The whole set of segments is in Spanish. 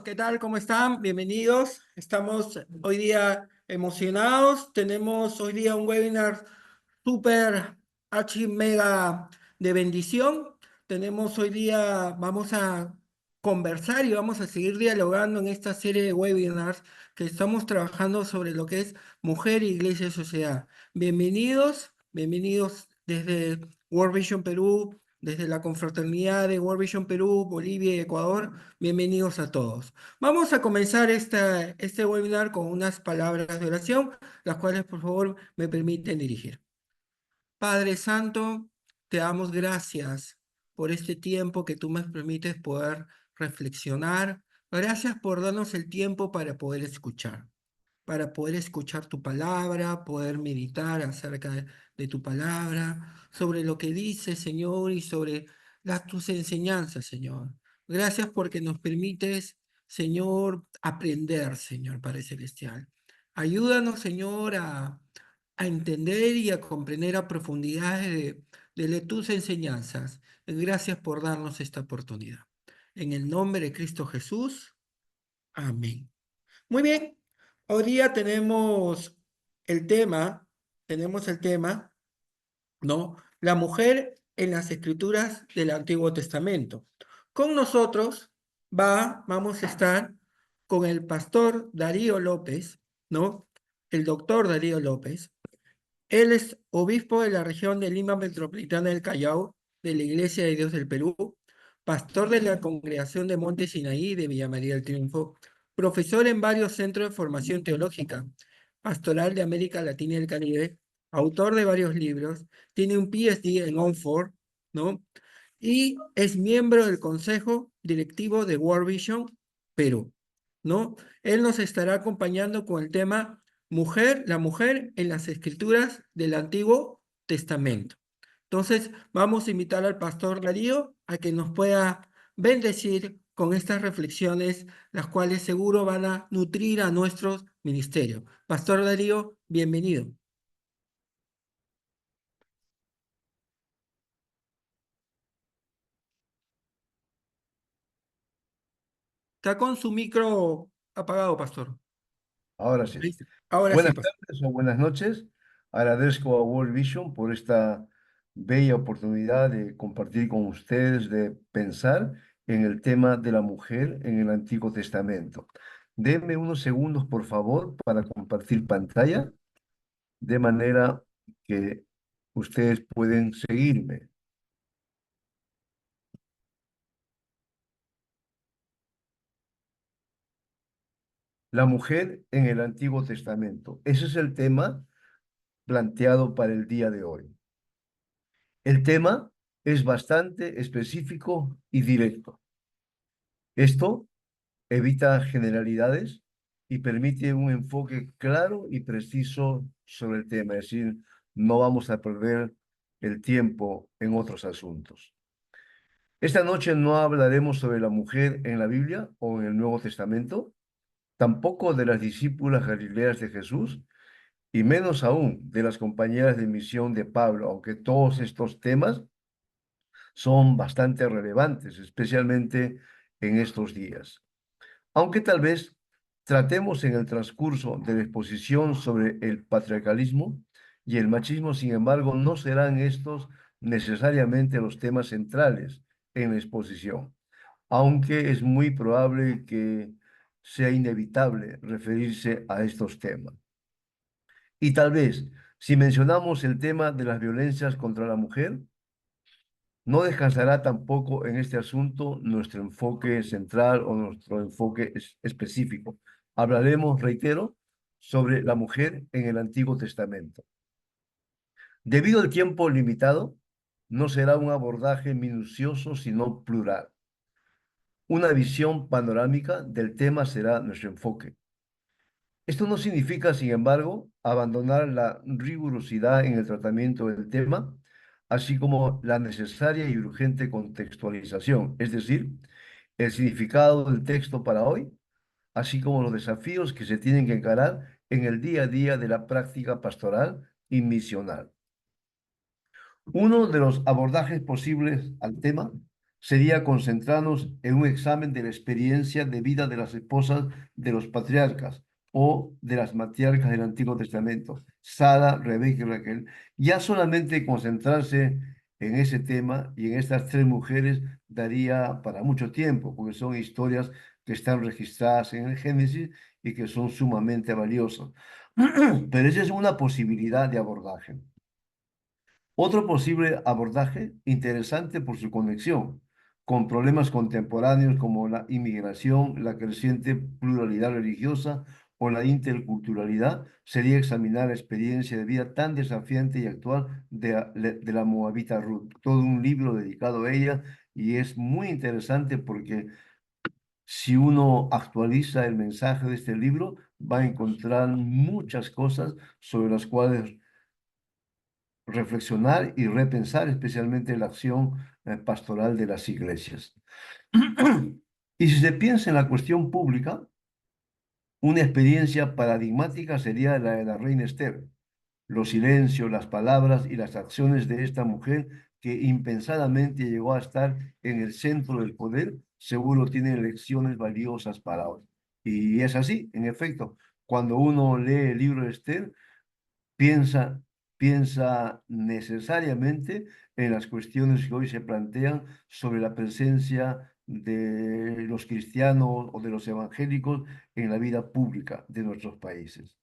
¿qué tal? ¿Cómo están? Bienvenidos. Estamos hoy día emocionados. Tenemos hoy día un webinar súper archi mega de bendición. Tenemos hoy día, vamos a conversar y vamos a seguir dialogando en esta serie de webinars que estamos trabajando sobre lo que es mujer, iglesia y sociedad. Bienvenidos, bienvenidos desde World Vision Perú, desde la confraternidad de World Vision Perú, Bolivia y Ecuador. Bienvenidos a todos. Vamos a comenzar este webinar con unas palabras de oración, las cuales por favor me permiten dirigir. Padre Santo, te damos gracias por este tiempo que tú me permites poder reflexionar. Gracias por darnos el tiempo para poder escuchar tu palabra, poder meditar acerca de tu palabra, sobre lo que dices, Señor, y sobre tus enseñanzas, Señor. Gracias porque nos permites, Señor, aprender, Señor Padre Celestial. Ayúdanos, Señor, a entender y a comprender a profundidad de tus enseñanzas. Gracias por darnos esta oportunidad. En el nombre de Cristo Jesús. Amén. Muy bien, hoy día tenemos el tema, ¿no? La mujer en las escrituras del Antiguo Testamento. Con nosotros vamos a estar con el pastor Darío López, ¿no? El doctor Darío López. Él es obispo de la región de Lima Metropolitana del Callao, de la Iglesia de Dios del Perú, pastor de la Congregación de Monte Sinaí de Villa María del Triunfo, profesor en varios centros de formación teológica, pastoral de América Latina y el Caribe, autor de varios libros, tiene un PhD en Oxford, ¿no? Y es miembro del Consejo Directivo de World Vision Perú, ¿no? Él nos estará acompañando con el tema la mujer en las escrituras del Antiguo Testamento. Entonces, vamos a invitar al pastor Darío a que nos pueda bendecir con estas reflexiones, las cuales seguro van a nutrir a nuestros ministerios. Pastor Darío, bienvenido. Está con su micro apagado, pastor. Ahora sí. Ahí está. Ahora sí, Buenas pastor. tardes o buenas noches. Agradezco a World Vision por esta bella oportunidad de compartir con ustedes, de pensar en el tema de la mujer en el Antiguo Testamento. Denme unos segundos, por favor, para compartir pantalla, de manera que ustedes pueden seguirme. La mujer en el Antiguo Testamento. Ese es el tema planteado para el día de hoy. El tema es bastante específico y directo. Esto evita generalidades y permite un enfoque claro y preciso sobre el tema, es decir, no vamos a perder el tiempo en otros asuntos. Esta noche no hablaremos sobre la mujer en la Biblia o en el Nuevo Testamento, tampoco de las discípulas galileas de Jesús, y menos aún de las compañeras de misión de Pablo, aunque todos estos temas son bastante relevantes, especialmente en estos días. Aunque tal vez tratemos en el transcurso de la exposición sobre el patriarcalismo y el machismo, sin embargo, no serán estos necesariamente los temas centrales en la exposición, aunque es muy probable que sea inevitable referirse a estos temas. Y tal vez, si mencionamos el tema de las violencias contra la mujer, no descansará tampoco en este asunto nuestro enfoque central o nuestro enfoque específico. Hablaremos, reitero, sobre la mujer en el Antiguo Testamento. Debido al tiempo limitado, no será un abordaje minucioso, sino plural. Una visión panorámica del tema será nuestro enfoque. Esto no significa, sin embargo, abandonar la rigurosidad en el tratamiento del tema, así como la necesaria y urgente contextualización, es decir, el significado del texto para hoy, así como los desafíos que se tienen que encarar en el día a día de la práctica pastoral y misional. Uno de los abordajes posibles al tema sería concentrarnos en un examen de la experiencia de vida de las esposas de los patriarcas o de las matriarcas del Antiguo Testamento, Sara, Rebeca y Raquel. Ya solamente concentrarse en ese tema y en estas tres mujeres daría para mucho tiempo, porque son historias que están registradas en el Génesis y que son sumamente valiosas. Pero esa es una posibilidad de abordaje. Otro posible abordaje, interesante por su conexión con problemas contemporáneos como la inmigración, la creciente pluralidad religiosa o la interculturalidad, sería examinar la experiencia de vida tan desafiante y actual de la Moabita Ruth. Todo un libro dedicado a ella y es muy interesante porque si uno actualiza el mensaje de este libro, va a encontrar muchas cosas sobre las cuales reflexionar y repensar, especialmente la acción pastoral de las iglesias. Y si se piensa en la cuestión pública, una experiencia paradigmática sería la de la reina Esther. Los silencios, las palabras y las acciones de esta mujer que impensadamente llegó a estar en el centro del poder, seguro tienen lecciones valiosas para hoy. Y es así, en efecto, cuando uno lee el libro de Esther, piensa, piensa necesariamente en las cuestiones que hoy se plantean sobre la presencia de los cristianos o de los evangélicos en la vida pública de nuestros países.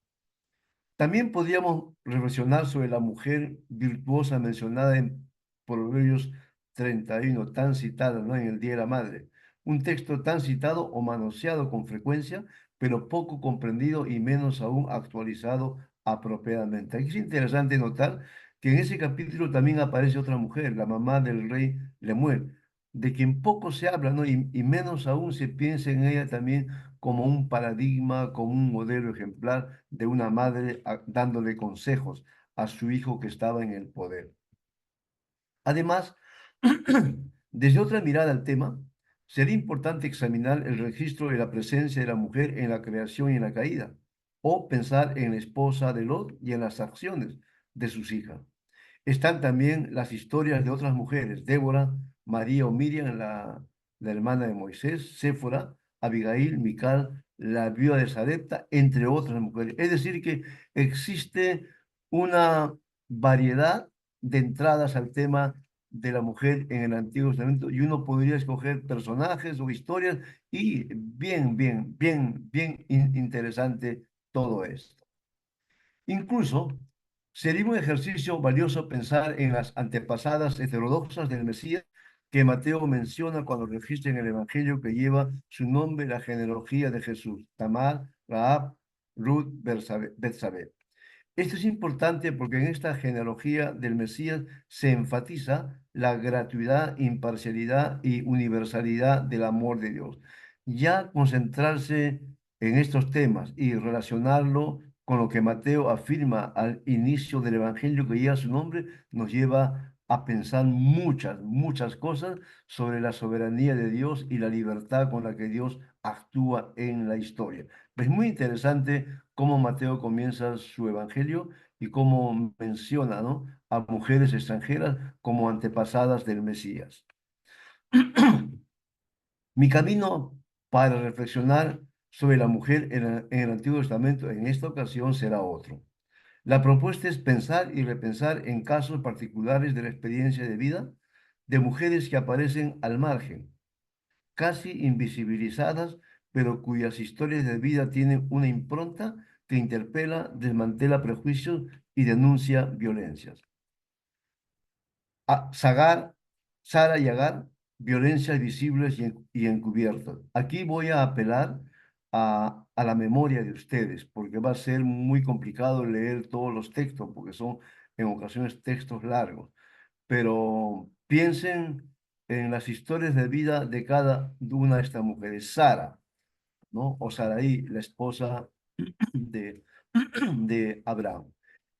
También podríamos reflexionar sobre la mujer virtuosa mencionada en Proverbios 31, tan citada, ¿no?, en el Día de la Madre. Un texto tan citado o manoseado con frecuencia, pero poco comprendido y menos aún actualizado apropiadamente. Aquí es interesante notar que en ese capítulo también aparece otra mujer, la mamá del rey Lemuel, de quien poco se habla, ¿no? Y menos aún se piensa en ella también como un paradigma, como un modelo ejemplar de una madre dándole consejos a su hijo que estaba en el poder. Además, desde otra mirada al tema, sería importante examinar el registro de la presencia de la mujer en la creación y en la caída, o pensar en la esposa de Lot y en las acciones de sus hijas. Están también las historias de otras mujeres, Débora, María o Miriam, la hermana de Moisés, Séfora, Abigail, Mical, la viuda de Sarepta, entre otras mujeres. Es decir, que existe una variedad de entradas al tema de la mujer en el Antiguo Testamento y uno podría escoger personajes o historias y bien interesante todo esto. Incluso sería un ejercicio valioso pensar en las antepasadas heterodoxas del Mesías que Mateo menciona cuando registra en el Evangelio que lleva su nombre la genealogía de Jesús, Tamar, Rahab, Ruth, Betsabé. Esto es importante porque en esta genealogía del Mesías se enfatiza la gratuidad, imparcialidad y universalidad del amor de Dios. Ya concentrarse en estos temas y relacionarlo con lo que Mateo afirma al inicio del Evangelio que lleva su nombre, nos lleva a pensar muchas cosas sobre la soberanía de Dios y la libertad con la que Dios actúa en la historia. Es muy interesante cómo Mateo comienza su evangelio y cómo menciona, ¿no?, a mujeres extranjeras como antepasadas del Mesías. Mi camino para reflexionar sobre la mujer en el Antiguo Testamento en esta ocasión será otro. La propuesta es pensar y repensar en casos particulares de la experiencia de vida de mujeres que aparecen al margen, casi invisibilizadas, pero cuyas historias de vida tienen una impronta que interpela, desmantela prejuicios y denuncia violencias. Sagar, Sara y Agar, violencias visibles y encubiertas. Aquí voy a apelar a la memoria de ustedes, porque va a ser muy complicado leer todos los textos, porque son en ocasiones textos largos. Pero piensen en las historias de vida de cada una de estas mujeres. Sara, ¿no? O Sarai, la esposa de, de Abraham.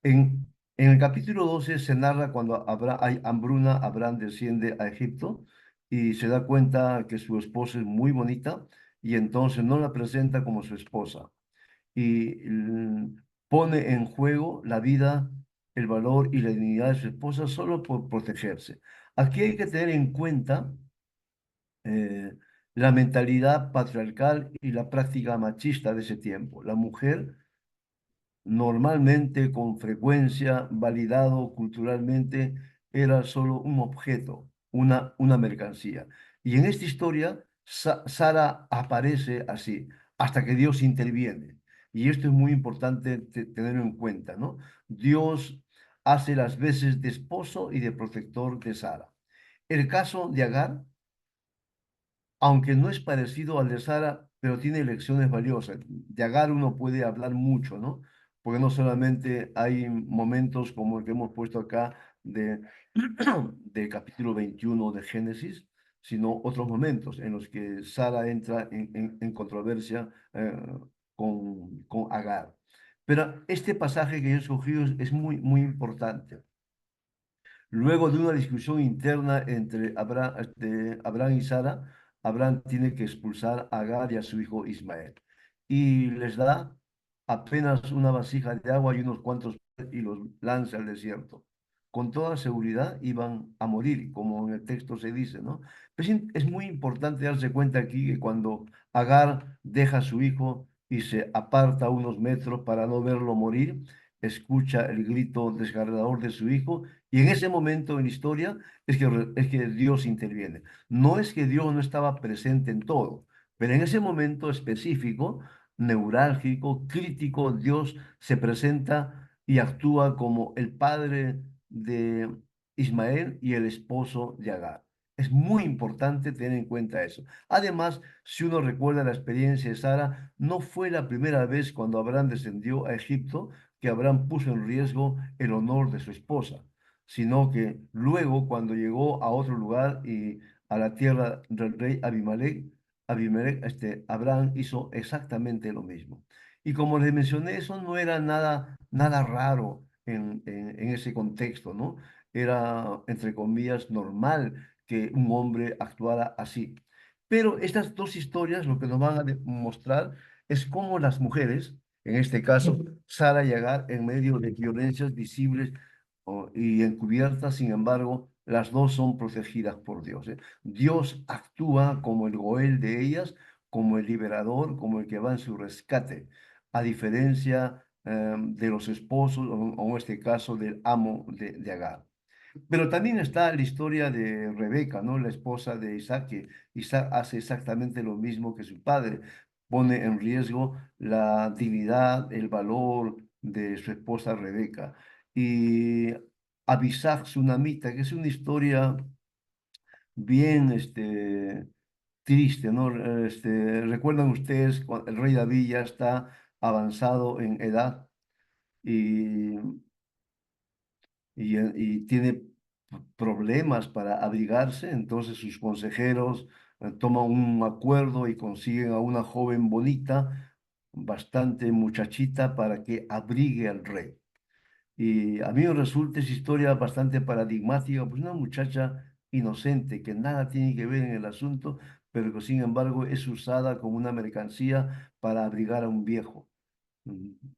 En el capítulo 12 se narra cuando hay hambruna, Abraham desciende a Egipto y se da cuenta que su esposa es muy bonita y entonces no la presenta como su esposa y pone en juego la vida, el valor y la dignidad de su esposa solo por protegerse. Aquí hay que tener en cuenta eh, la mentalidad patriarcal y la práctica machista de ese tiempo. La mujer normalmente, con frecuencia, validado culturalmente, era solo un objeto, una mercancía. Y en esta historia, Sara aparece así, hasta que Dios interviene. Y esto es muy importante tenerlo en cuenta, ¿no? Dios hace las veces de esposo y de protector de Sara. El caso de Agar, aunque no es parecido al de Sara, pero tiene lecciones valiosas. De Agar uno puede hablar mucho, ¿no? Porque no solamente hay momentos como el que hemos puesto acá de, de capítulo 21 de Génesis, sino otros momentos en los que Sara entra en controversia con Agar. Pero este pasaje que yo he escogido es muy, muy importante. Luego de una discusión interna entre Abraham y Sara, Abraham tiene que expulsar a Agar y a su hijo Ismael. Y les da apenas una vasija de agua y unos cuantos y los lanza al desierto. Con toda seguridad iban a morir, como en el texto se dice, ¿no? Es muy importante darse cuenta aquí que cuando Agar deja a su hijo y se aparta unos metros para no verlo morir, escucha el grito desgarrador de su hijo y en ese momento en la historia es que Dios interviene. No es que Dios no estaba presente en todo, pero en ese momento específico, neurálgico, crítico, Dios se presenta y actúa como el padre de Ismael y el esposo de Agar. Es muy importante tener en cuenta eso. Además, si uno recuerda la experiencia de Sara, no fue la primera vez cuando Abraham descendió a Egipto que Abraham puso en riesgo el honor de su esposa, sino que luego cuando llegó a otro lugar y a la tierra del rey Abimelech, Abraham hizo exactamente lo mismo. Y como les mencioné, eso no era nada raro en ese contexto, ¿no? Era, entre comillas, normal que un hombre actuara así. Pero estas dos historias lo que nos van a mostrar es cómo las mujeres, en este caso, Sara y Agar, en medio de violencias visibles y encubiertas, sin embargo, las dos son protegidas por Dios, ¿eh? Dios actúa como el Goel de ellas, como el liberador, como el que va en su rescate, a diferencia de los esposos, o en este caso del amo de Agar. Pero también está la historia de Rebeca, ¿no? La esposa de Isaac, que Isaac hace exactamente lo mismo que su padre, pone en riesgo la dignidad, el valor de su esposa Rebeca. Y Abisag Tsunamita, que es una historia bien triste, ¿no? ¿Recuerdan ustedes cuando el rey David ya está avanzado en edad y y tiene problemas para abrigarse, entonces sus consejeros toman un acuerdo y consiguen a una joven bonita, bastante muchachita, para que abrigue al rey. Y a mí me resulta esa historia bastante paradigmática, pues una muchacha inocente que nada tiene que ver en el asunto, pero que sin embargo es usada como una mercancía para abrigar a un viejo.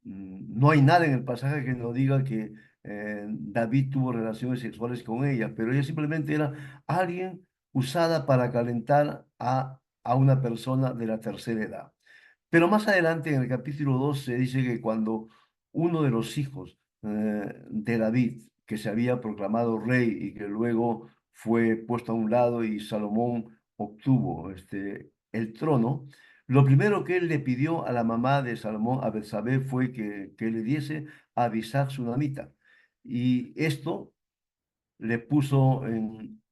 No hay nada en el pasaje que nos diga que David tuvo relaciones sexuales con ella, pero ella simplemente era alguien usada para calentar a una persona de la tercera edad. Pero más adelante en el capítulo 2 se dice que cuando uno de los hijos de David, que se había proclamado rey y que luego fue puesto a un lado y Salomón obtuvo el trono, lo primero que él le pidió a la mamá de Salomón, a Betsabé, fue que le diese a Abisag Sunamita. Y esto le puso en,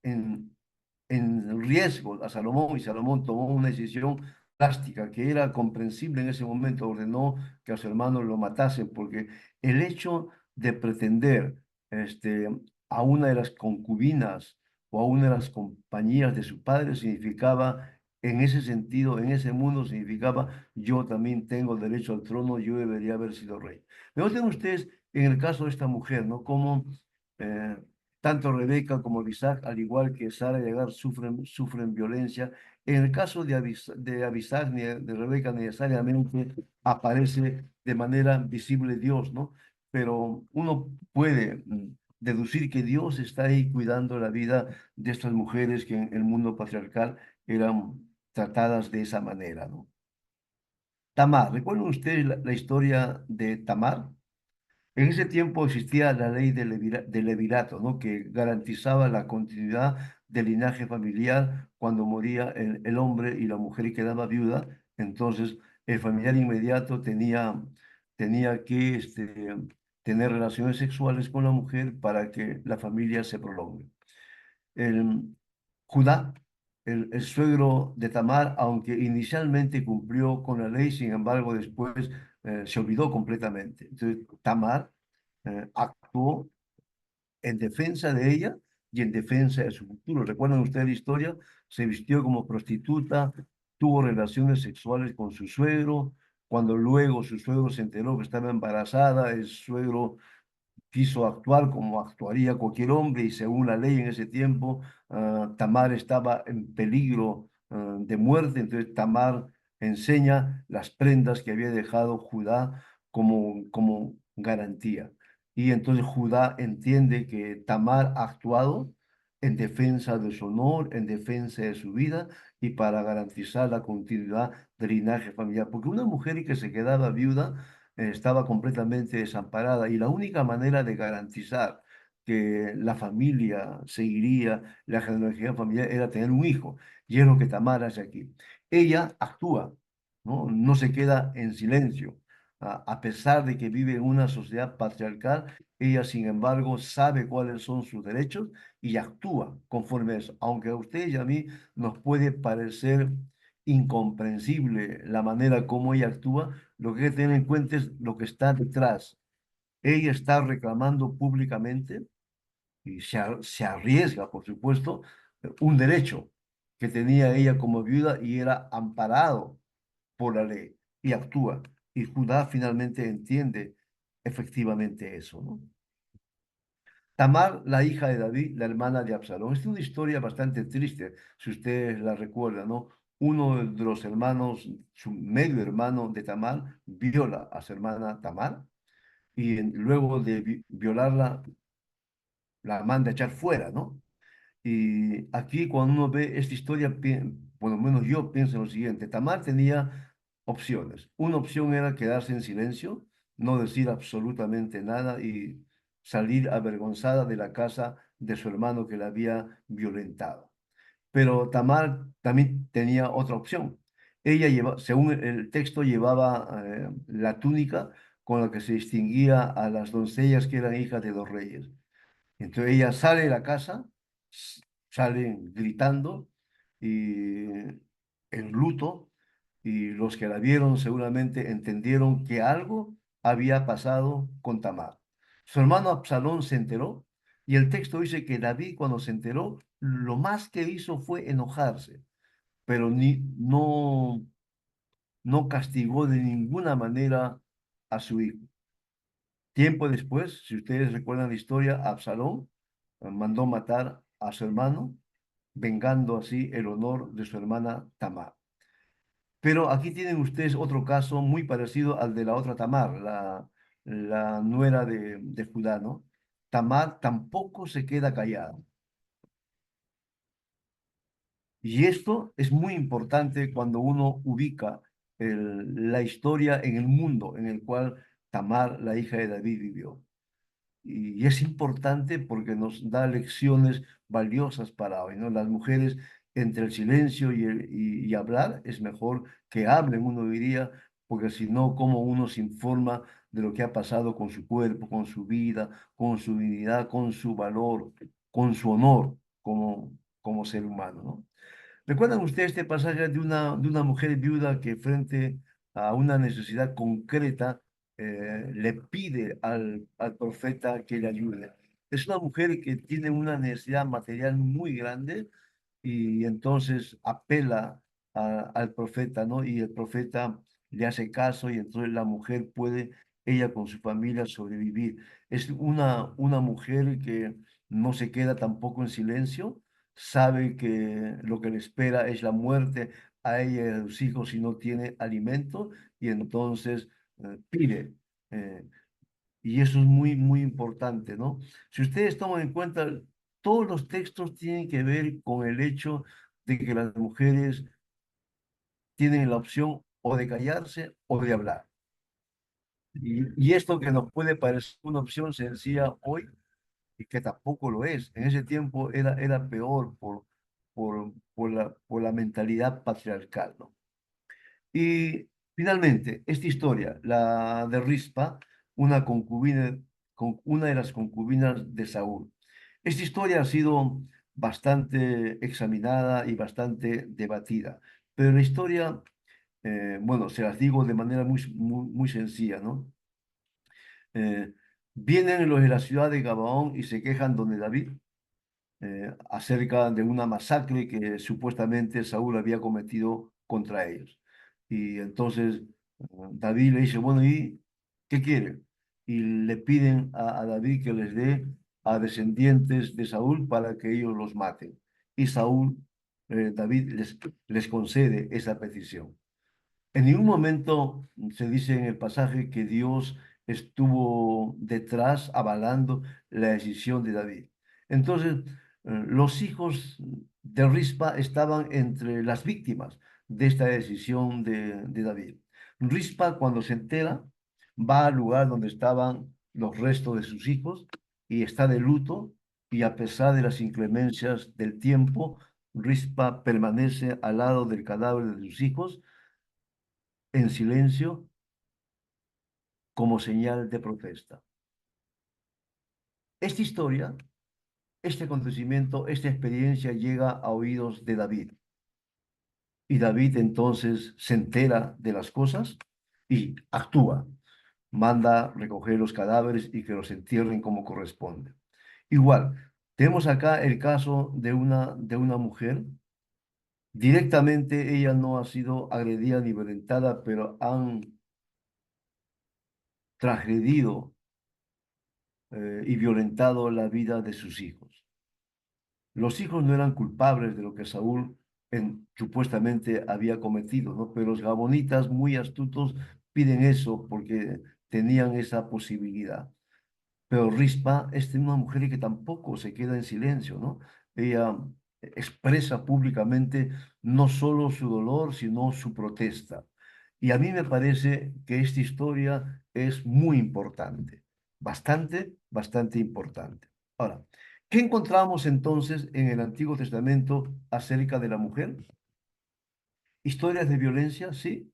en riesgo a Salomón y Salomón tomó una decisión drástica que era comprensible en ese momento, ordenó que a su hermano lo matasen porque el hecho de pretender este, a una de las concubinas o a una de las compañías de su padre significaba, en ese sentido, en ese mundo significaba, yo también tengo derecho al trono, yo debería haber sido rey. Me noten ustedes en el caso de esta mujer, ¿no? Como eh, tanto Rebeca como Isaac, al igual que Sara y Agar, sufren violencia. En el caso de Abisag ni de Rebeca, necesariamente aparece de manera visible Dios, ¿no? Pero uno puede deducir que Dios está ahí cuidando la vida de estas mujeres que en el mundo patriarcal eran tratadas de esa manera, ¿no? Tamar, ¿recuerdan ustedes la historia de Tamar? En ese tiempo existía la ley del levirato, ¿no? Que garantizaba la continuidad del linaje familiar cuando moría el hombre y la mujer quedaba viuda. Entonces, el familiar inmediato tenía que tener relaciones sexuales con la mujer para que la familia se prolongue. El, Judá, el suegro de Tamar, aunque inicialmente cumplió con la ley, sin embargo, después se olvidó completamente. Entonces, Tamar actuó en defensa de ella y en defensa de su futuro. ¿Recuerdan ustedes la historia? Se vistió como prostituta, tuvo relaciones sexuales con su suegro. Cuando luego su suegro se enteró que estaba embarazada, el suegro quiso actuar como actuaría cualquier hombre y según la ley en ese tiempo, Tamar estaba en peligro de muerte, entonces Tamar enseña las prendas que había dejado Judá como garantía. Y entonces Judá entiende que Tamar ha actuado en defensa de su honor, en defensa de su vida y para garantizar la continuidad del linaje familiar. Porque una mujer que se quedaba viuda, estaba completamente desamparada y la única manera de garantizar que la familia seguiría la genealogía familiar era tener un hijo, y es lo que Tamara hace aquí. Ella actúa, ¿no? No se queda en silencio. A pesar de que vive en una sociedad patriarcal, ella, sin embargo, sabe cuáles son sus derechos y actúa conforme a eso. Aunque a usted y a mí nos puede parecer incomprensible la manera como ella actúa, lo que hay que tener en cuenta es lo que está detrás. Ella está reclamando públicamente y se arriesga, por supuesto, un derecho que tenía ella como viuda y era amparado por la ley y actúa. Y Judá finalmente entiende efectivamente eso, ¿no? Tamar, la hija de David, la hermana de Absalón. Es una historia bastante triste, si ustedes la recuerdan, ¿no? Uno de los hermanos, su medio hermano de Tamar, viola a su hermana Tamar y luego de violarla, la manda a echar fuera, ¿no? Y aquí cuando uno ve esta historia, por lo menos yo pienso en lo siguiente, Tamar tenía opciones. Una opción era quedarse en silencio, no decir absolutamente nada y salir avergonzada de la casa de su hermano que la había violentado. Pero Tamar también tenía otra opción. Ella según el texto, llevaba la túnica con la que se distinguía a las doncellas que eran hijas de los reyes. Entonces ella sale de la casa, s- sale gritando y en luto, y los que la vieron seguramente entendieron que algo había pasado con Tamar. Su hermano Absalón se enteró y el texto dice que David cuando se enteró, lo más que hizo fue enojarse, pero no castigó de ninguna manera a su hijo. Tiempo después, si ustedes recuerdan la historia, Absalón mandó matar a su hermano, vengando así el honor de su hermana Tamar. Pero aquí tienen ustedes otro caso muy parecido al de la otra Tamar, la nuera de Judá, ¿no? Tamar tampoco se queda callada. Y esto es muy importante cuando uno ubica la historia en el mundo en el cual Tamar, la hija de David, vivió. Y es importante porque nos da lecciones valiosas para hoy, ¿no? Las mujeres, entre el silencio y hablar, es mejor que hablen, uno diría, porque si no, ¿cómo uno se informa de lo que ha pasado con su cuerpo, con su vida, con su dignidad, con su valor, con su honor como ser humano, ¿no? ¿Recuerdan ustedes este pasaje de una mujer viuda que frente a una necesidad concreta le pide al profeta que le ayude? Es una mujer que tiene una necesidad material muy grande y entonces apela al profeta, ¿no? Y el profeta le hace caso y entonces la mujer puede, ella con su familia, sobrevivir. Es una mujer que no se queda tampoco en silencio, sabe que lo que le espera es la muerte a ella y a sus hijos si no tiene alimento y entonces pide. eh, Y eso es muy, muy importante, ¿no? Si ustedes toman en cuenta, todos los textos tienen que ver con el hecho de que las mujeres tienen la opción o de callarse o de hablar. Y esto que nos puede parecer una opción sencilla hoy, y que tampoco lo es. En ese tiempo era peor por la mentalidad patriarcal, ¿no? Y finalmente, esta historia, la de Rispa, una concubina, una de las concubinas de Saúl. Esta historia ha sido bastante examinada y bastante debatida, pero la historia, bueno, se las digo de manera muy, muy, muy sencilla, ¿no? Eh, Vienen los de la ciudad de Gabaón y se quejan donde David acerca de una masacre que supuestamente Saúl había cometido contra ellos. Y entonces David le dice, bueno, ¿y qué quiere? Y le piden a David que les dé a descendientes de Saúl para que ellos los maten. Y Saúl, David les concede esa petición. En ningún momento se dice en el pasaje que Dios estuvo detrás avalando la decisión de David. Entonces, los hijos de Rispa estaban entre las víctimas de esta decisión de David. Rispa, cuando se entera, va al lugar donde estaban los restos de sus hijos y está de luto, y a pesar de las inclemencias del tiempo, Rispa permanece al lado del cadáver de sus hijos en silencio como señal de protesta. Esta historia, este acontecimiento, esta experiencia llega a oídos de David. Y David entonces se entera de las cosas y actúa. Manda recoger los cadáveres y que los entierren como corresponde. Igual, tenemos acá el caso de una mujer. Directamente ella no ha sido agredida ni violentada, pero han transgredido y violentado la vida de sus hijos. Los hijos no eran culpables de lo que Saúl supuestamente había cometido, ¿no? Pero los gabonitas muy astutos piden eso porque tenían esa posibilidad. Pero Rispa es una mujer que tampoco se queda en silencio, ¿no? Ella expresa públicamente no solo su dolor, sino su protesta. Y a mí me parece que esta historia es muy importante, bastante, bastante importante. Ahora, ¿qué encontramos entonces en el Antiguo Testamento acerca de la mujer? Historias de violencia, sí,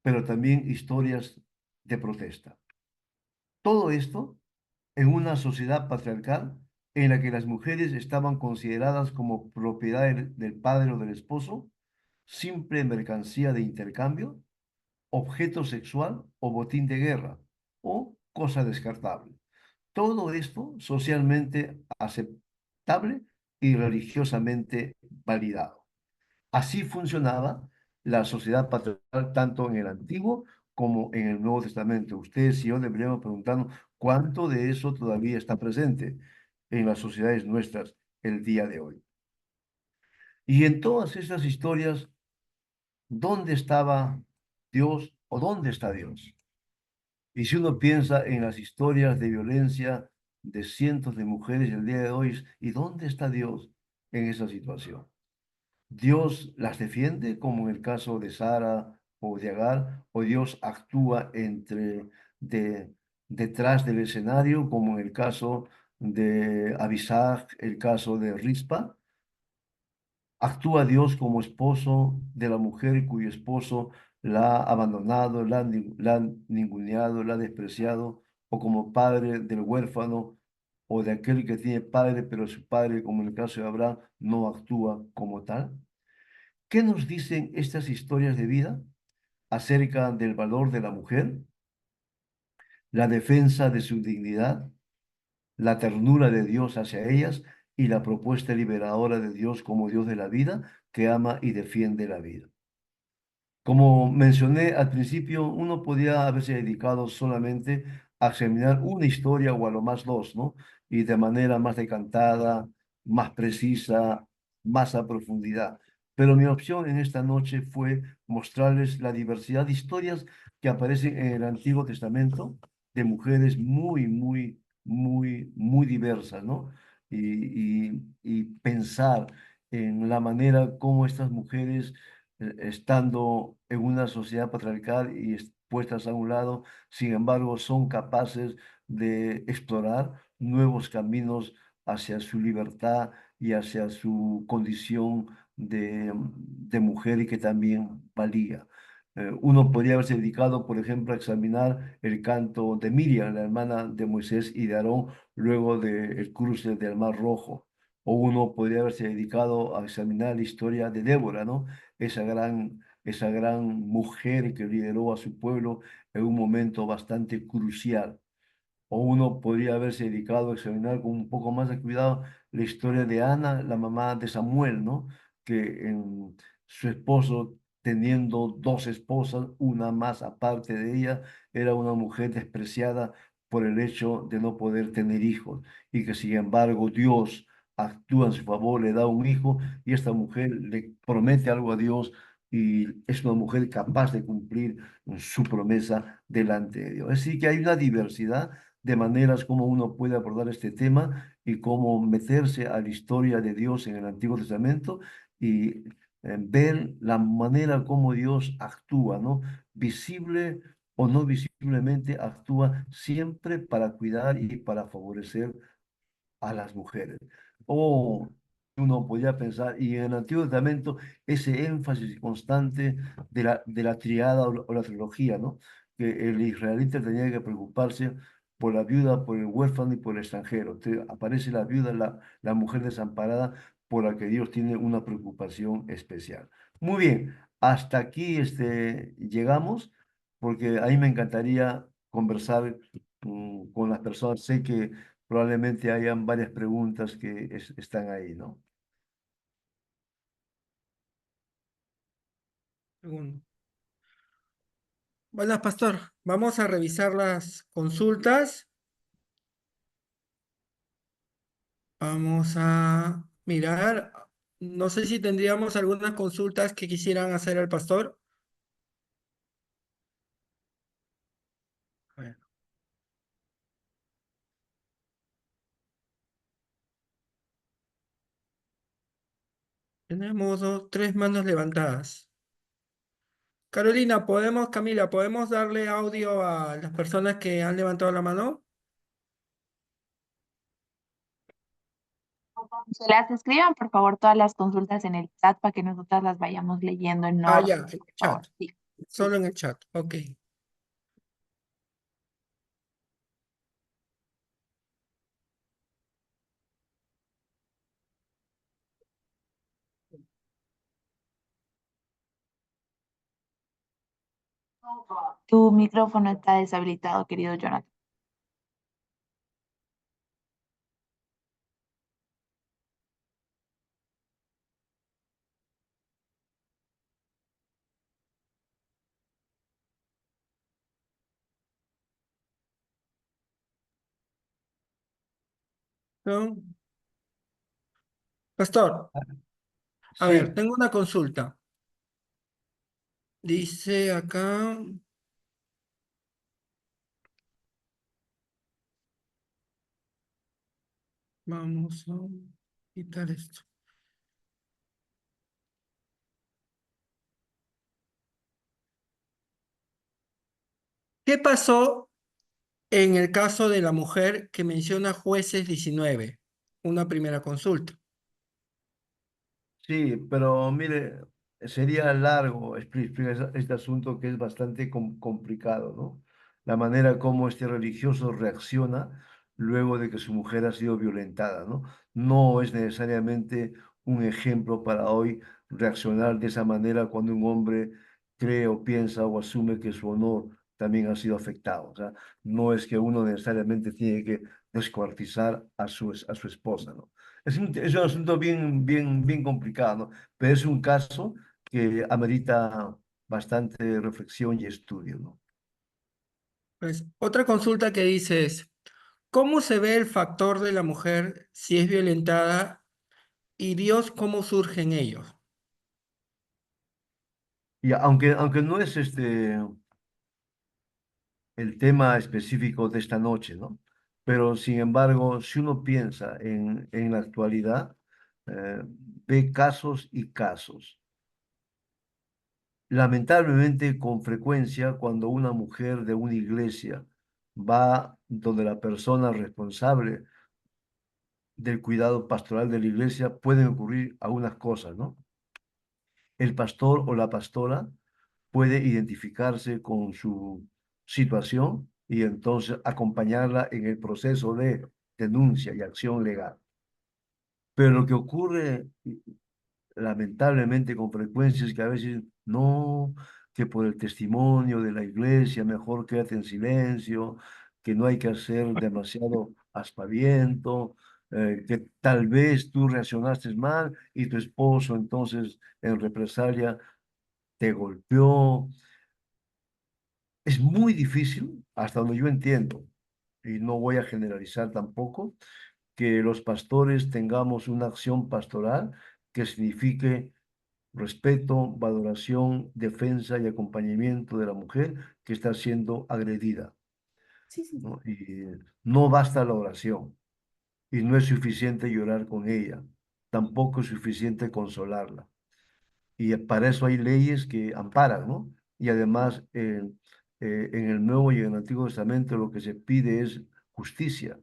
pero también historias de protesta. Todo esto en una sociedad patriarcal en la que las mujeres estaban consideradas como propiedad del padre o del esposo, simple mercancía de intercambio, objeto sexual o botín de guerra, o cosa descartable. Todo esto socialmente aceptable y religiosamente validado. Así funcionaba la sociedad patriarcal tanto en el Antiguo como en el Nuevo Testamento. Ustedes y yo deberíamos preguntarnos cuánto de eso todavía está presente en las sociedades nuestras el día de hoy. Y en todas esas historias, ¿dónde estaba Dios o dónde está Dios? Y si uno piensa en las historias de violencia de cientos de mujeres el día de hoy, ¿y dónde está Dios en esa situación? Dios las defiende, como en el caso de Sara o de Agar, o Dios actúa detrás del escenario, como en el caso de Abisag, el caso de Rispa. Actúa Dios como esposo de la mujer cuyo esposo la ha abandonado, la ha ninguneado, la ha despreciado, o como padre del huérfano, o de aquel que tiene padre, pero su padre, como en el caso de Abraham, no actúa como tal. ¿Qué nos dicen estas historias de vida acerca del valor de la mujer, la defensa de su dignidad, la ternura de Dios hacia ellas y la propuesta liberadora de Dios como Dios de la vida, que ama y defiende la vida? Como mencioné al principio, uno podía haberse dedicado solamente a examinar una historia o a lo más dos, ¿no? Y de manera más decantada, más precisa, más a profundidad. Pero mi opción en esta noche fue mostrarles la diversidad de historias que aparecen en el Antiguo Testamento de mujeres muy diversas, ¿no? Y pensar en la manera como estas mujeres, estando en una sociedad patriarcal y puestas a un lado, sin embargo, son capaces de explorar nuevos caminos hacia su libertad y hacia su condición de mujer y que también valía. Uno podría haberse dedicado, por ejemplo, a examinar el canto de Miriam, la hermana de Moisés y de Aarón, luego del cruce del Mar Rojo. O uno podría haberse dedicado a examinar la historia de Débora, ¿no? Esa gran mujer que lideró a su pueblo en un momento bastante crucial. O uno podría haberse dedicado a examinar con un poco más de cuidado la historia de Ana, la mamá de Samuel, ¿no? Que en su esposo, teniendo dos esposas, una más aparte de ella, era una mujer despreciada por el hecho de no poder tener hijos y que sin embargo Dios actúa en su favor, le da un hijo y esta mujer le promete algo a Dios y es una mujer capaz de cumplir su promesa delante de Dios. Así que hay una diversidad de maneras como uno puede abordar este tema y cómo meterse a la historia de Dios en el Antiguo Testamento y ver la manera como Dios actúa, ¿no? Visible o no visiblemente actúa siempre para cuidar y para favorecer a las mujeres. O uno podría pensar, y en el Antiguo Testamento, ese énfasis constante de la triada o la trilogía, ¿no? Que el israelita tenía que preocuparse por la viuda, por el huérfano y por el extranjero. Aparece la viuda, la mujer desamparada, por la que Dios tiene una preocupación especial. Muy bien, hasta aquí llegamos, porque ahí me encantaría conversar con las personas. Sé que probablemente hayan varias preguntas que están ahí, ¿no? Segundo. Buenas, pastor. Vamos a revisar las consultas. Vamos a mirar. No sé si tendríamos algunas consultas que quisieran hacer al pastor. A ver, tenemos tres manos levantadas. Carolina, Camila, ¿podemos darle audio a las personas que han levantado la mano? Se las escriban, por favor, todas las consultas en el chat para que nosotras las vayamos leyendo en Ah, orden, ya, en el por chat. favor. Sí. Solo en el chat. Ok. Tu micrófono está deshabilitado, querido Jonathan. ¿No? Pastor, a ver, Sí, tengo una consulta. Dice acá, vamos a quitar esto. ¿Qué pasó en el caso de la mujer que menciona jueces 19? Una primera consulta. sí, pero mire, sería largo explicar este asunto que es bastante complicado, ¿no? La manera como este religioso reacciona luego de que su mujer ha sido violentada, ¿no? No es necesariamente un ejemplo para hoy reaccionar de esa manera cuando un hombre cree o piensa o asume que su honor también ha sido afectado. O sea, no es que uno necesariamente tiene que descuartizar a su esposa, ¿no? Es un asunto bien complicado, ¿no? Pero es un caso que amerita bastante reflexión y estudio, ¿no? Pues, otra consulta que dice es, ¿cómo se ve el factor de la mujer si es violentada y Dios cómo surge en ellos? Y aunque no es el tema específico de esta noche, ¿no? Pero sin embargo, si uno piensa en la actualidad, ve casos y casos. Lamentablemente, con frecuencia, cuando una mujer de una iglesia va donde la persona responsable del cuidado pastoral de la iglesia, pueden ocurrir algunas cosas, ¿no? El pastor o la pastora puede identificarse con su situación y entonces acompañarla en el proceso de denuncia y acción legal. Pero lo que ocurre lamentablemente con frecuencia es que a veces no, que por el testimonio de la iglesia mejor quédate en silencio, que no hay que hacer demasiado aspaviento, que tal vez tú reaccionaste mal y tu esposo entonces en represalia te golpeó. Es muy difícil, hasta donde yo entiendo, y no voy a generalizar tampoco, que los pastores tengamos una acción pastoral que signifique respeto, valoración, defensa y acompañamiento de la mujer que está siendo agredida, ¿no? Y no basta la oración y no es suficiente llorar con ella, tampoco es suficiente consolarla. Y para eso hay leyes que amparan, ¿no? Y además, en el Nuevo y en el Antiguo Testamento lo que se pide es justicia,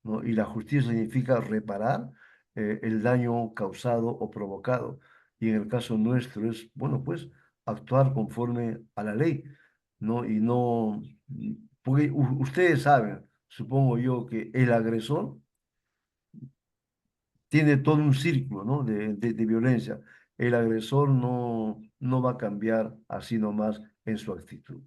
¿no? Y la justicia significa reparar el daño causado o provocado. Y en el caso nuestro es, bueno, pues actuar conforme a la ley, ¿no? Y no, porque ustedes saben, supongo yo, que el agresor tiene todo un círculo, ¿no? de violencia. El agresor no va a cambiar así nomás en su actitud.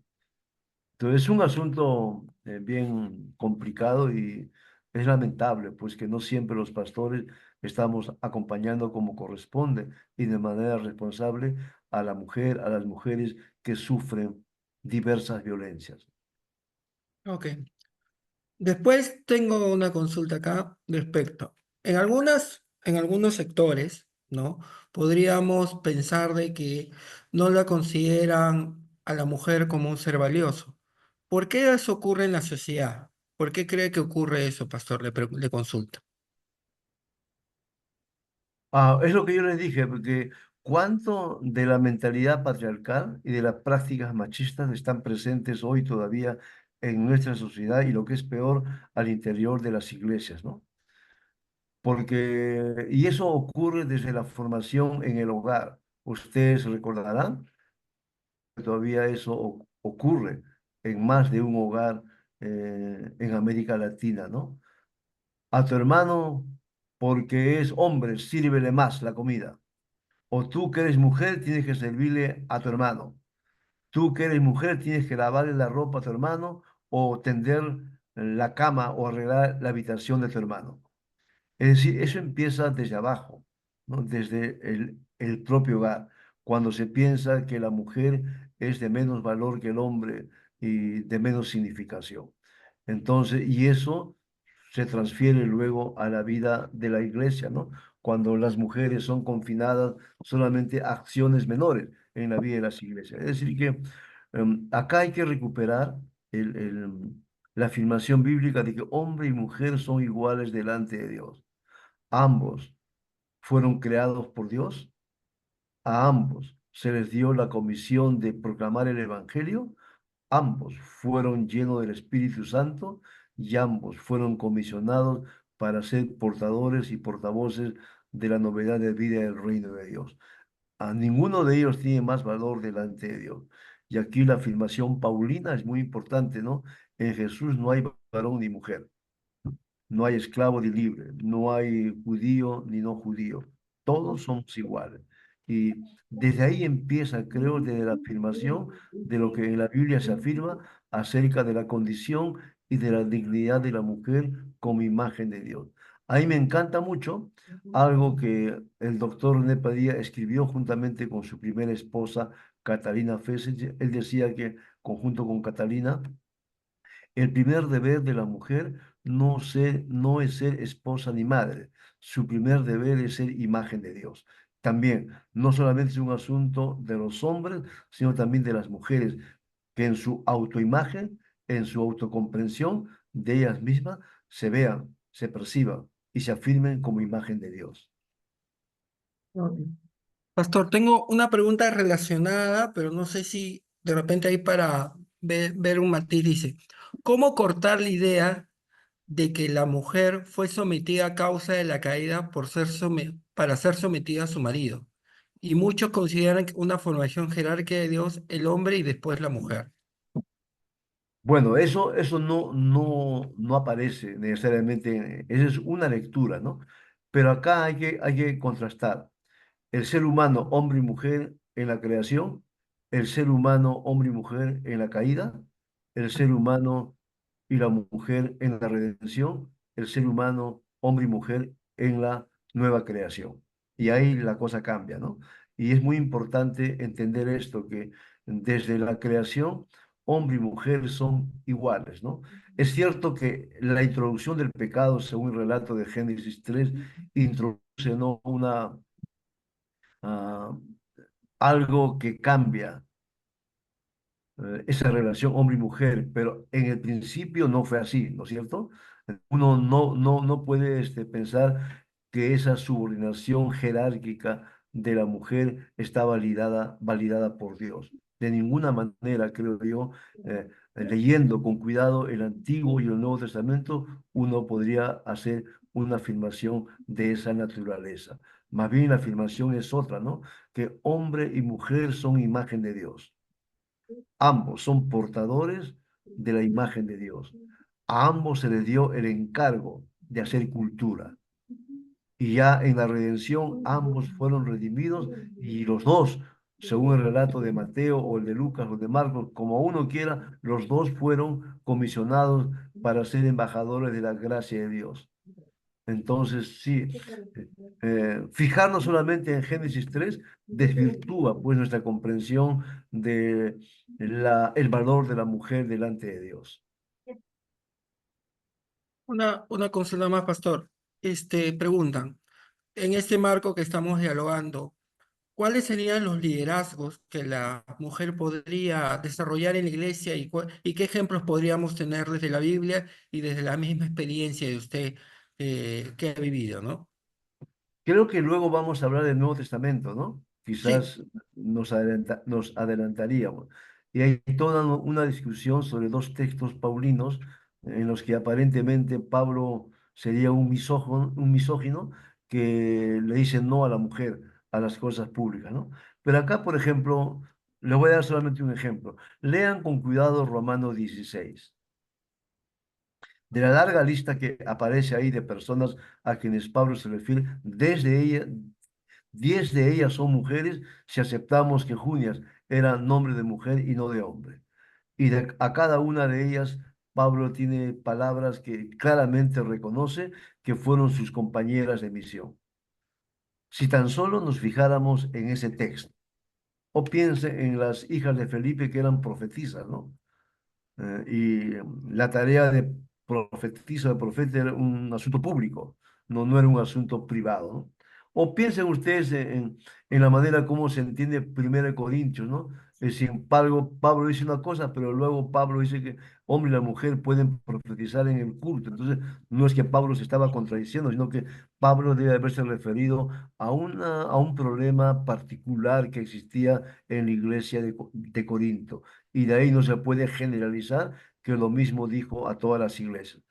Entonces es un asunto bien complicado y es lamentable, pues que no siempre los pastores estamos acompañando como corresponde y de manera responsable a la mujer, a las mujeres que sufren diversas violencias. Ok. Después tengo una consulta acá respecto. En algunos sectores, ¿no? Podríamos pensar de que no la consideran a la mujer como un ser valioso. ¿Por qué eso ocurre en la sociedad? ¿Por qué cree que ocurre eso, pastor? Le consulto. Ah, es lo que yo les dije, porque cuánto de la mentalidad patriarcal y de las prácticas machistas están presentes hoy todavía en nuestra sociedad y lo que es peor, al interior de las iglesias, ¿no? Porque, y eso ocurre desde la formación en el hogar. Ustedes recordarán que todavía eso ocurre en más de un hogar en América Latina, ¿no? A tu hermano, porque es hombre, sírvele más la comida. O tú que eres mujer tienes que servirle a tu hermano. Tú que eres mujer tienes que lavarle la ropa a tu hermano o tender la cama o arreglar la habitación de tu hermano. Es decir, eso empieza desde abajo, ¿no? Desde el propio hogar, cuando se piensa que la mujer es de menos valor que el hombre y de menos significación. Entonces, y eso se transfiere luego a la vida de la iglesia, ¿no? Cuando las mujeres son confinadas solamente a acciones menores en la vida de las iglesias. Es decir, que acá hay que recuperar la afirmación bíblica de que hombre y mujer son iguales delante de Dios. Ambos fueron creados por Dios, a ambos se les dio la comisión de proclamar el Evangelio, ambos fueron llenos del Espíritu Santo y ambos fueron comisionados para ser portadores y portavoces de la novedad de vida del reino de Dios. A ninguno de ellos tiene más valor delante de Dios. Y aquí la afirmación paulina es muy importante, ¿no? En Jesús no hay varón ni mujer. No hay esclavo ni libre, no hay judío ni no judío. Todos somos iguales. Y desde ahí empieza, creo, desde la afirmación de lo que en la Biblia se afirma acerca de la condición y de la dignidad de la mujer como imagen de Dios. Ahí me encanta mucho algo que el doctor Nepadía escribió juntamente con su primera esposa, Catalina Fessig. Él decía que, conjunto con Catalina, el primer deber de la mujer no es ser esposa ni madre. Su primer deber es ser imagen de Dios. También, no solamente es un asunto de los hombres, sino también de las mujeres, que en su autoimagen en su autocomprensión de ellas mismas se vean, se perciban y se afirmen como imagen de Dios. Pastor, tengo una pregunta relacionada, pero no sé si de repente hay para ver un matiz. Dice, ¿cómo cortar la idea de que la mujer fue sometida a causa de la caída para ser sometida a su marido? Y muchos consideran que una formación jerárquica de Dios, el hombre y después la mujer. Bueno, eso no aparece necesariamente, esa es una lectura, ¿no? Pero acá hay que contrastar el ser humano, hombre y mujer en la creación, el ser humano, hombre y mujer en la caída, el ser humano y la mujer en la redención, el ser humano, hombre y mujer en la nueva creación. Y ahí la cosa cambia, ¿no? Y es muy importante entender esto, que desde la creación, hombre y mujer son iguales, ¿no? Es cierto que la introducción del pecado, según el relato de Génesis 3, introduce, ¿no?, ah, algo que cambia esa relación hombre y mujer, pero en el principio no fue así, ¿no es cierto? Uno no puede pensar que esa subordinación jerárquica de la mujer está validada por Dios. De ninguna manera, creo yo, leyendo con cuidado el Antiguo y el Nuevo Testamento, uno podría hacer una afirmación de esa naturaleza. Más bien la afirmación es otra, ¿no? Que hombre y mujer son imagen de Dios. Ambos son portadores de la imagen de Dios. A ambos se les dio el encargo de hacer cultura. Y ya en la redención ambos fueron redimidos y los dos, según el relato de Mateo o el de Lucas o de Marcos, como uno quiera, los dos fueron comisionados para ser embajadores de la gracia de Dios. Entonces, sí, fijarnos solamente en Génesis 3 desvirtúa pues nuestra comprensión de el valor de la mujer delante de Dios. Una consulta más, pastor. Preguntan, en este marco que estamos dialogando, ¿cuáles serían los liderazgos que la mujer podría desarrollar en la iglesia y qué ejemplos podríamos tener desde la Biblia y desde la misma experiencia de usted que ha vivido, ¿no? Creo que luego vamos a hablar del Nuevo Testamento, ¿no? Sí, Quizás nos adelantaríamos. Y hay toda una discusión sobre dos textos paulinos en los que aparentemente Pablo sería un misógino que le dice no a la mujer, a las cosas públicas, ¿no? Pero acá, por ejemplo, le voy a dar solamente un ejemplo. Lean con cuidado Romano 16. De la larga lista que aparece ahí de personas a quienes Pablo se refiere, 10 de ellas son mujeres, si aceptamos que Junias era nombre de mujer y no de hombre. Y a cada una de ellas, Pablo tiene palabras que claramente reconoce que fueron sus compañeras de misión. Si tan solo nos fijáramos en ese texto, o piense en las hijas de Felipe que eran profetisas, ¿no? Y la tarea de profetisa, de profeta, era un asunto público, no era un asunto privado, ¿no? O piensen ustedes en la manera como se entiende 1 Corintios, ¿no? Es decir, Pablo dice una cosa, pero luego Pablo dice que hombre y la mujer pueden profetizar en el culto. Entonces, no es que Pablo se estaba contradiciendo, sino que Pablo debe haberse referido a un problema particular que existía en la iglesia de Corinto y de ahí no se puede generalizar que lo mismo dijo a todas las iglesias.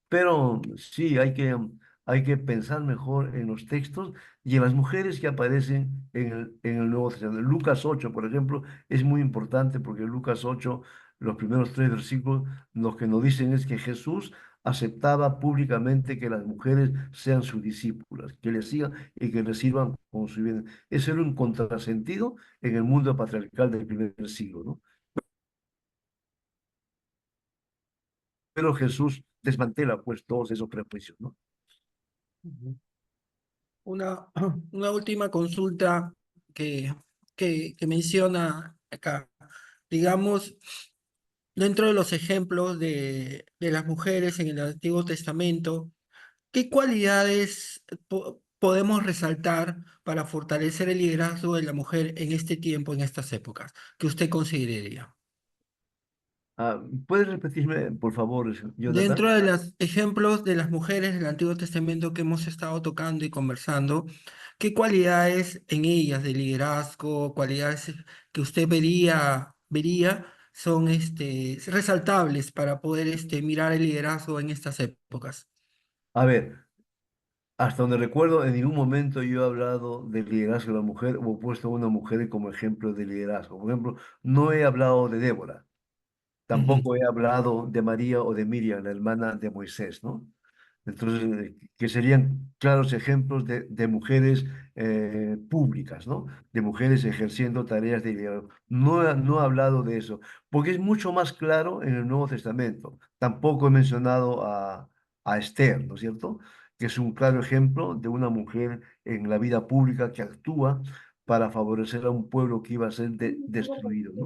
Pero sí, hay que pensar mejor en los textos y en las mujeres que aparecen en el Nuevo Testamento. Lucas 8, por ejemplo, es muy importante porque Lucas 8, los primeros 3 versículos, lo que nos dicen es que Jesús aceptaba públicamente que las mujeres sean sus discípulas, que le sigan y que le sirvan con su bien. Eso era un contrasentido en el mundo patriarcal del primer siglo, ¿no? Pero Jesús desmantela pues todos esos prejuicios, ¿no? Ujú. Una, una última consulta que, que menciona acá. Digamos, dentro de los ejemplos de las mujeres en el Antiguo Testamento, ¿qué cualidades podemos resaltar para fortalecer el liderazgo de la mujer en este tiempo, en estas épocas, que usted consideraría? ¿Puedes repetirme, por favor, Jonathan? Dentro de los ejemplos de las mujeres del Antiguo Testamento que hemos estado tocando y conversando, ¿qué cualidades en ellas de liderazgo, cualidades que usted vería son resaltables para poder mirar el liderazgo en estas épocas? A ver, hasta donde recuerdo, en ningún momento yo he hablado del liderazgo de la mujer o he puesto a una mujer como ejemplo de liderazgo. Por ejemplo, no he hablado de Débora. Ujú. Tampoco he hablado de María o de Miriam, la hermana de Moisés, ¿no? Entonces, que serían claros ejemplos de mujeres públicas, ¿no? De mujeres ejerciendo tareas de liderazgo. No he hablado de eso, porque es mucho más claro en el Nuevo Testamento. Tampoco he mencionado a Esther, ¿no es cierto? Que es un claro ejemplo de una mujer en la vida pública que actúa para favorecer a un pueblo que iba a ser destruido, ¿no?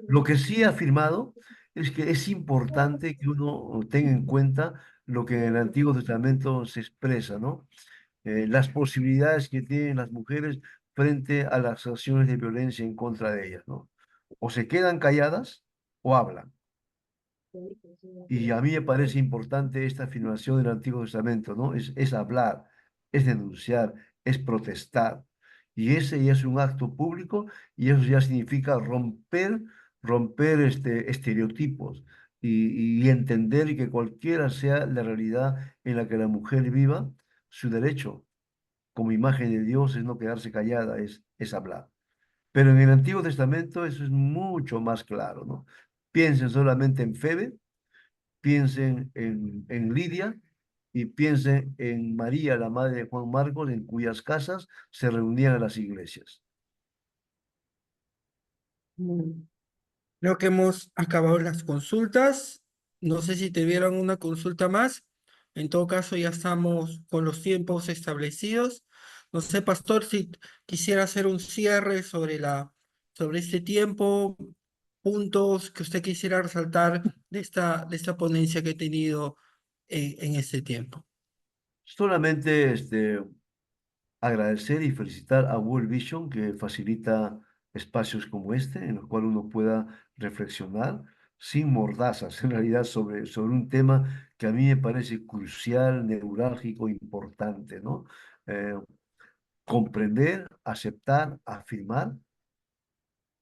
Lo que sí he afirmado es que es importante que uno tenga en cuenta lo que en el Antiguo Testamento se expresa, ¿no? Las posibilidades que tienen las mujeres frente a las acciones de violencia en contra de ellas, ¿no? O se quedan calladas o hablan. Y a mí me parece importante esta afirmación del Antiguo Testamento, ¿no? Es hablar, es denunciar, es protestar. Y ese ya es un acto público y eso ya significa romper estereotipos y entender que cualquiera sea la realidad en la que la mujer viva, su derecho como imagen de Dios es no quedarse callada, es hablar. Pero en el Antiguo Testamento eso es mucho más claro, ¿no? Piensen solamente en Febe, piensen en Lidia y piensen en María, la madre de Juan Marcos, en cuyas casas se reunían las iglesias. Mm. Creo que hemos acabado las consultas. No sé si tuvieron una consulta más. En todo caso, ya estamos con los tiempos establecidos. No sé, pastor, si quisiera hacer un cierre sobre este tiempo, puntos que usted quisiera resaltar de esta ponencia que he tenido en este tiempo. Solamente agradecer y felicitar a World Vision que facilita espacios como este en los cuales uno pueda reflexionar sin mordazas en realidad sobre un tema que a mí me parece crucial, neurálgico, importante, ¿no? Eh, comprender, aceptar, afirmar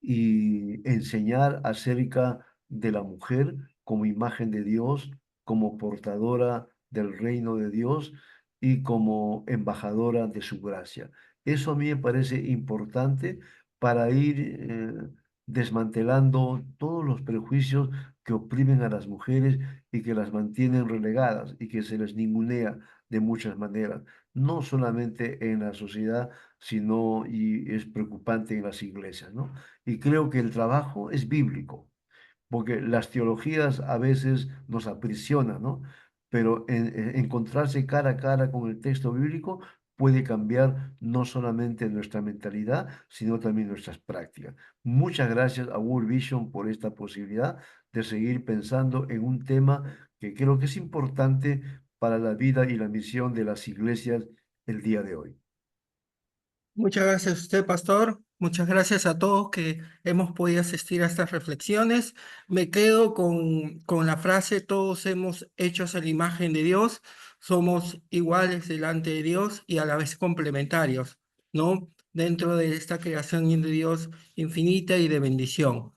y enseñar acerca de la mujer como imagen de Dios, como portadora del reino de Dios y como embajadora de su gracia. Eso a mí me parece importante para ir desmantelando todos los prejuicios que oprimen a las mujeres y que las mantienen relegadas y que se les ningunea de muchas maneras, no solamente en la sociedad, sino, y es preocupante, en las iglesias, ¿no? Y creo que el trabajo es bíblico, porque las teologías a veces nos aprisionan, ¿no? Pero encontrarse cara a cara con el texto bíblico puede cambiar no solamente nuestra mentalidad, sino también nuestras prácticas. Muchas gracias a World Vision por esta posibilidad de seguir pensando en un tema que creo que es importante para la vida y la misión de las iglesias el día de hoy. Muchas gracias a usted, pastor. Muchas gracias a todos que hemos podido asistir a estas reflexiones. Me quedo con la frase, todos hemos hechos a la imagen de Dios, somos iguales delante de Dios y a la vez complementarios, ¿no? Dentro de esta creación de Dios infinita y de bendición.